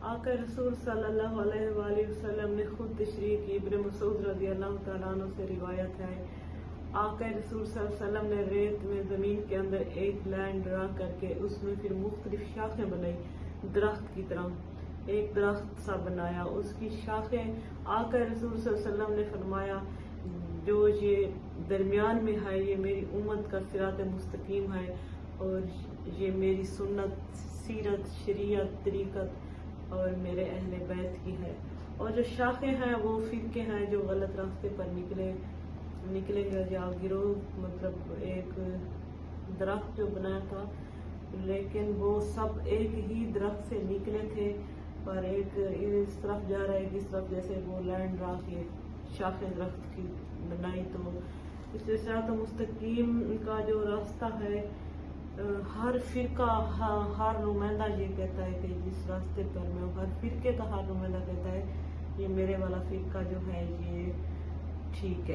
आका रसूल सल्लल्लाहु अलैहि वसल्लम ने खुद तशरीह की। इब्न मसूद रज़ी अल्लाह तआला अन्हु से रिवायत है, आका रसूल सल्लल्लाहु अलैहि वसल्लम ने रेत में ज़मीन के अंदर एक लैंड ड्रा करके उसमें फिर मुख्तलिफ शाखें बनाई, दरख्त की तरह एक दरख्त सा बनाया। उसकी शाखें, आका रसूल सल्लल्लाहु अलैहि वसल्लम ने फरमाया, जो ये दरमियान में है ये मेरी उम्मत का सिरात मुस्तकीम है और ये मेरी सुन्नत, सीरत, शरीयत, तरीक़त और मेरे अहले बैत की है। और जो शाखें हैं वो फिरके हैं जो गलत रास्ते पर निकलेंगे या गिरोह, मतलब एक दरख्त जो बनाया था, लेकिन वो सब एक ही दरख्त से निकले थे, पर एक इस तरफ जा रहा है इस तरफ, जैसे वो लैंड ड्रा के शाखें दरख्त की बनाई। तो इससे सिरात मुस्तकीम का जो रास्ता है, हर फिरका, हर नुमाइंदा ये कहता है कि जिस रास्ते पर मैं, हर फिरके का हर नुमाइंदा कहता है ये मेरे वाला फिरका जो है ये ठीक है।